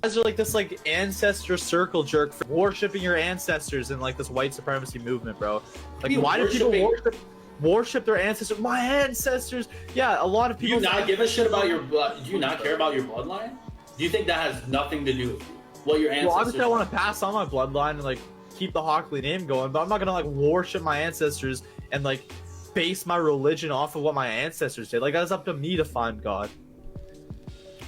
guys are like this like ancestor circle jerk for worshiping your ancestors in like this white supremacy movement, bro. Like, why do people worship their ancestors? My ancestors. Yeah, a lot of people. Do you not give a shit about your blood? Do you not care about your bloodline? Do you think that has nothing to do with you? What your ancestors? Well, obviously, I want to pass on my bloodline and like keep the Hockley name going, but I'm not gonna like worship my ancestors and like base my religion off of what my ancestors did. Like, that's up to me to find God.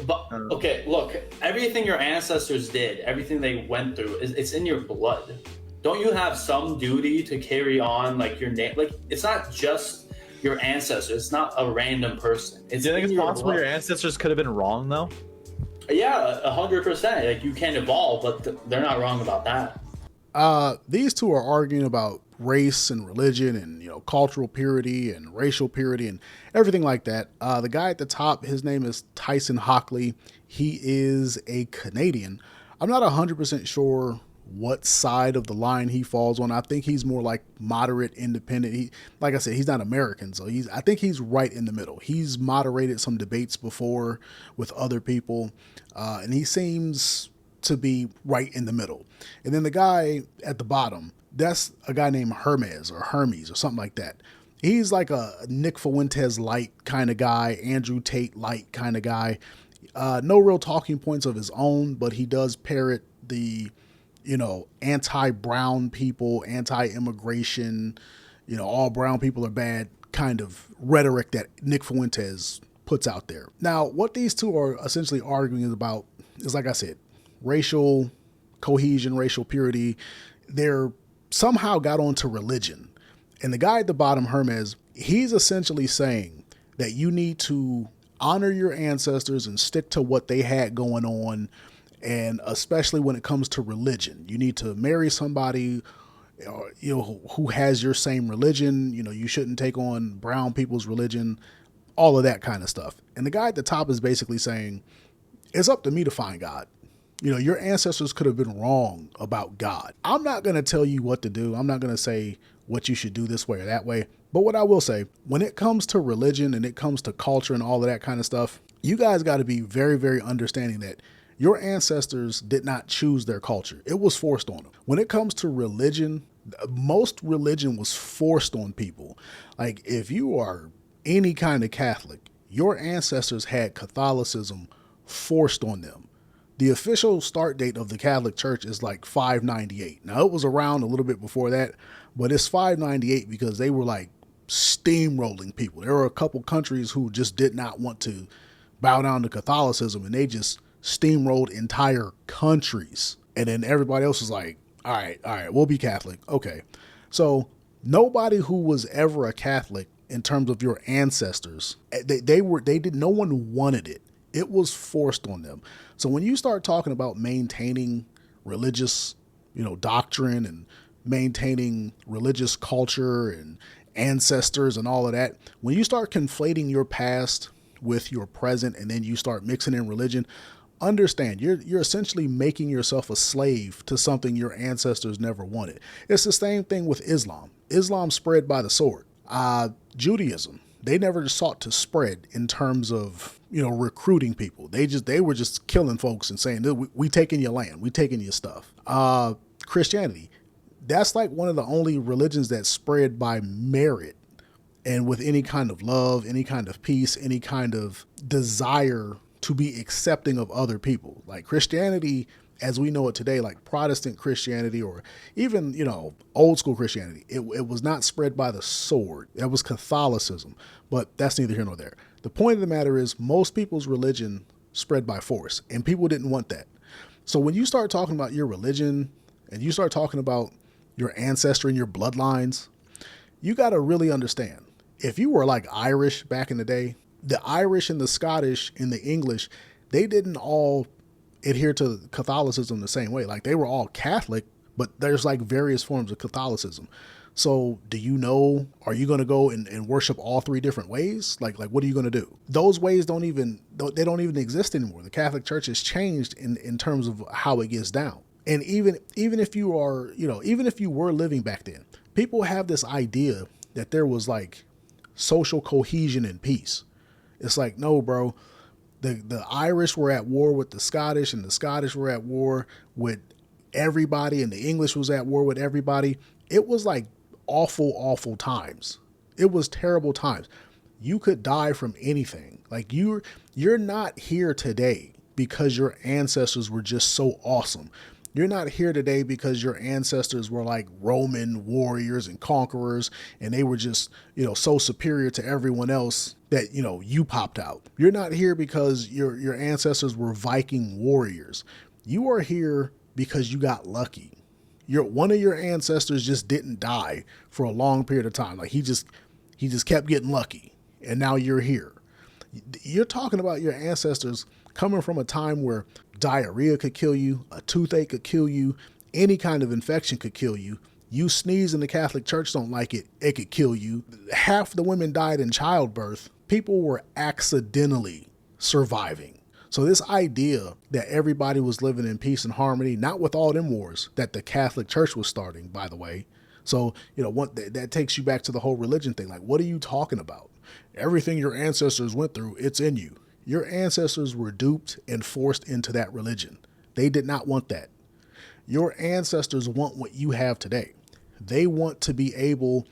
But okay, look, everything your ancestors did, everything they went through, it's in your blood. Don't you have some duty to carry on like your name? Like, it's not just your ancestors. It's not a random person. Do you think it's possible your ancestors could have been wrong though? Yeah, 100%. Like, you can evolve, but they're not wrong about that. These two are arguing about race and religion and, you know, cultural purity and racial purity and everything like that. The guy at the top, his name is Tyson Hockley. He is a Canadian. I'm not 100% sure what side of the line he falls on. I think he's more like moderate independent. He, like I said, he's not American, so I think he's right in the middle. He's moderated some debates before with other people, and he seems to be right in the middle. And then the guy at the bottom, that's a guy named Hermes or something like that. He's like a Nick Fuentes light kind of guy, Andrew Tate light kind of guy. No real talking points of his own, but he does parrot the, you know, anti-brown people, anti-immigration, you know, all brown people are bad kind of rhetoric that Nick Fuentes puts out there. Now, what these two are essentially arguing about is, like I said, racial cohesion, racial purity. They're somehow got onto religion. And the guy at the bottom, Hermes, he's essentially saying that you need to honor your ancestors and stick to what they had going on. And especially when it comes to religion, you need to marry somebody, you know, who has your same religion. You know, you shouldn't take on brown people's religion, all of that kind of stuff. And the guy at the top is basically saying, it's up to me to find God. You know, your ancestors could have been wrong about God. I'm not going to tell you what to do. I'm not going to say what you should do this way or that way. But what I will say, when it comes to religion and it comes to culture and all of that kind of stuff, you guys got to be very, very understanding that your ancestors did not choose their culture. It was forced on them. When it comes to religion, most religion was forced on people. Like, if you are any kind of Catholic, your ancestors had Catholicism forced on them. The official start date of the Catholic Church is like 598. Now, it was around a little bit before that, but it's 598 because they were like steamrolling people. There were a couple countries who just did not want to bow down to Catholicism, and they just steamrolled entire countries. And then everybody else was like, all right, we'll be Catholic. Okay. So nobody who was ever a Catholic in terms of your ancestors, no one wanted it. It was forced on them. So when you start talking about maintaining religious, you know, doctrine and maintaining religious culture and ancestors and all of that, when you start conflating your past with your present and then you start mixing in religion, understand you're essentially making yourself a slave to something your ancestors never wanted. It's the same thing with Islam. Islam spread by the sword. Judaism, they never sought to spread in terms of, you know, recruiting people. They were just killing folks and saying, we taking your land, we taking your stuff. Christianity, that's like one of the only religions that spread by merit and with any kind of love, any kind of peace, any kind of desire to be accepting of other people. Like Christianity, as we know it today, like Protestant Christianity or even, you know, old school Christianity, it was not spread by the sword. That was Catholicism, but that's neither here nor there. The point of the matter is most people's religion spread by force, and people didn't want that. So when you start talking about your religion and you start talking about your ancestry and your bloodlines, you got to really understand, if you were like Irish back in the day, the Irish and the Scottish and the English, they didn't all adhere to Catholicism the same way. Like, they were all Catholic, but there's like various forms of Catholicism. So do you know, are you going to go and worship all three different ways? Like what are you going to do? Those ways don't even exist anymore. The Catholic Church has changed in terms of how it gets down. And even if you are, you know, even if you were living back then, people have this idea that there was like social cohesion and peace. It's like, no, bro, The Irish were at war with the Scottish, and the Scottish were at war with everybody, and the English was at war with everybody. It was like awful, awful times. It was terrible times. You could die from anything. Like you're not here today because your ancestors were just so awesome. You're not here today because your ancestors were like Roman warriors and conquerors, and they were just, so superior to everyone else that, you popped out. You're not here because your ancestors were Viking warriors. You are here because you got lucky. One of your ancestors just didn't die for a long period of time. Like he just kept getting lucky, and now you're here. You're talking about your ancestors coming from a time where diarrhea could kill you, a toothache could kill you, any kind of infection could kill you. You sneeze and the Catholic Church don't like it, it could kill you. Half the women died in childbirth. People were accidentally surviving. So this idea that everybody was living in peace and harmony, not with all them wars that the Catholic Church was starting, by the way. So, that takes you back to the whole religion thing. Like, what are you talking about? Everything your ancestors went through, it's in you. Your ancestors were duped and forced into that religion. They did not want that. Your ancestors want what you have today. They want to be able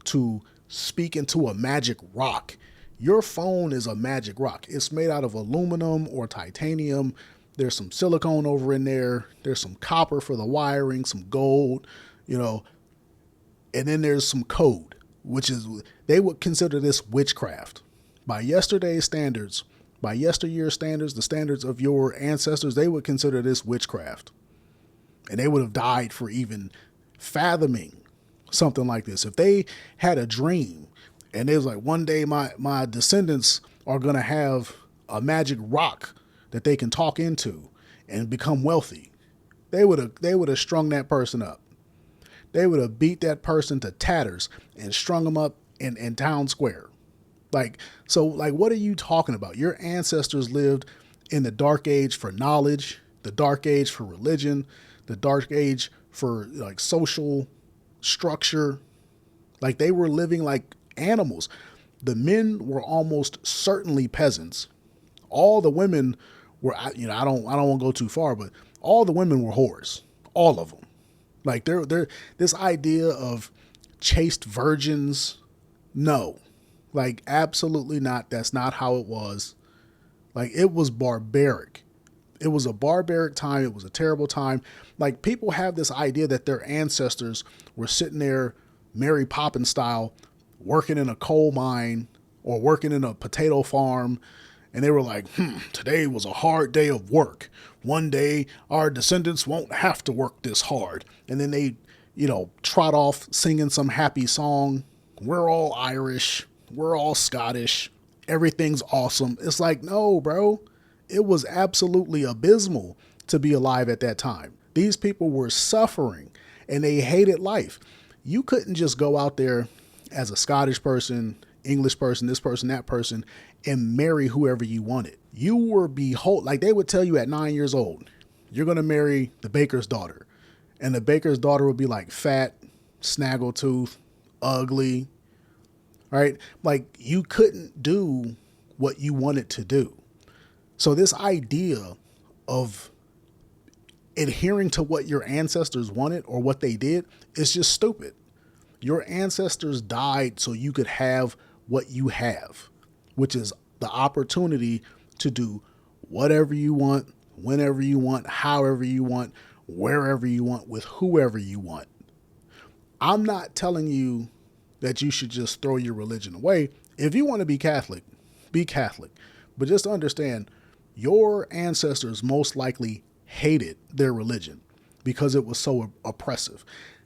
to speak into a magic rock. Your phone is a magic rock. It's made out of aluminum or titanium. There's some silicone over in there. There's some copper for the wiring, some gold, and then there's some code, which is, they would consider this witchcraft. By yesterday's standards, by yesteryear's standards, the standards of your ancestors, they would consider this witchcraft. And they would have died for even fathoming something like this. If they had a dream and it was like, one day my descendants are going to have a magic rock that they can talk into and become wealthy, they would have strung that person up. They would have beat that person to tatters and strung them up in town square. So what are you talking about? Your ancestors lived in the dark age for knowledge, the dark age for religion, the dark age for like social structure. Like they were living like animals. The men were almost certainly peasants. All the women were, I don't want to go too far, but all the women were whores. All of them. Like they're this idea of chaste virgins. No. Like, absolutely not. That's not how it was. Like, it was barbaric. It was a barbaric time. It was a terrible time. Like, people have this idea that their ancestors were sitting there, Mary Poppins style, working in a coal mine or working in a potato farm. And they were like, today was a hard day of work. One day, our descendants won't have to work this hard. And then they, trot off singing some happy song. We're all Irish. We're all Scottish. Everything's awesome. It's like, no, bro. It was absolutely abysmal to be alive at that time. These people were suffering and they hated life. You couldn't just go out there as a Scottish person, English person, this person, that person, and marry whoever you wanted. You were like they would tell you at 9 years old, you're going to marry the baker's daughter. And the baker's daughter would be like fat, snaggletooth, ugly. Right? Like you couldn't do what you wanted to do. So this idea of adhering to what your ancestors wanted or what they did is just stupid. Your ancestors died so you could have what you have, which is the opportunity to do whatever you want, whenever you want, however you want, wherever you want, with whoever you want. I'm not telling you that you should just throw your religion away. If you want to be Catholic, be Catholic. But just understand, your ancestors most likely hated their religion because it was so oppressive.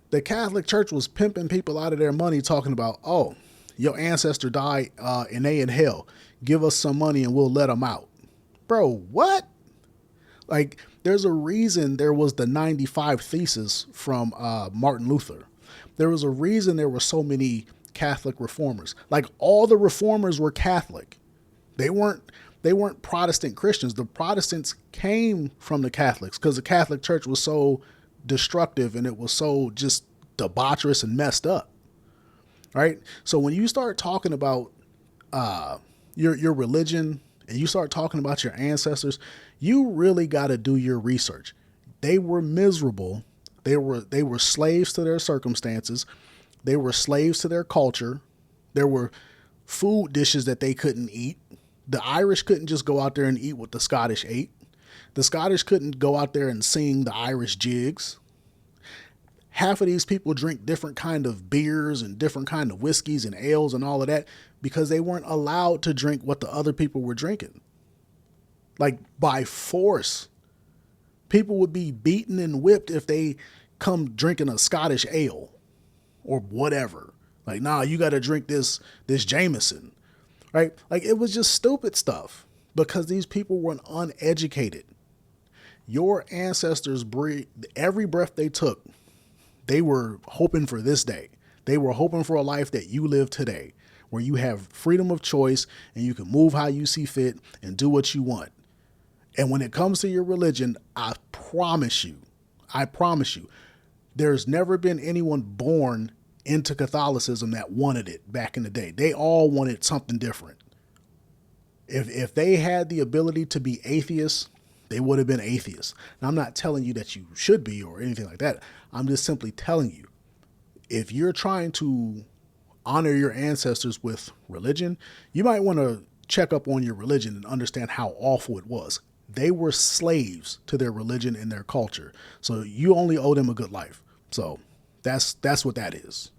The Catholic Church was pimping people out of their money talking about, oh, your ancestor died and they in hell. Give us some money and we'll let them out. Bro, what? Like, there's a reason there was the 95 Theses from Martin Luther. There was a reason there were so many Catholic reformers. Like, all the reformers were Catholic. They weren't Protestant Christians. The Protestants came from the Catholics because the Catholic Church was so destructive and it was so just debaucherous and messed up. Right? So when you start talking about your religion and you start talking about your ancestors, you really got to do your research. They were miserable. They were slaves to their circumstances. They were slaves to their culture. There were food dishes that they couldn't eat. The Irish couldn't just go out there and eat what the Scottish ate. The Scottish couldn't go out there and sing the Irish jigs. Half of these people drink different kind of beers and different kind of whiskeys and ales and all of that because they weren't allowed to drink what the other people were drinking. Like by force. People would be beaten and whipped if they come drinking a Scottish ale or whatever. Like, nah, you got to drink this Jameson, right? Like it was just stupid stuff because these people were uneducated. Your ancestors breathed, every breath they took, they were hoping for this day. They were hoping for a life that you live today, where you have freedom of choice and you can move how you see fit and do what you want. And when it comes to your religion, I promise you, there's never been anyone born into Catholicism that wanted it back in the day. They all wanted something different. If they had the ability to be atheists, they would have been atheists. Now, I'm not telling you that you should be or anything like that. I'm just simply telling you, if you're trying to honor your ancestors with religion, you might want to check up on your religion and understand how awful it was. They were slaves to their religion and their culture. So you only owe them a good life. So that's what that is.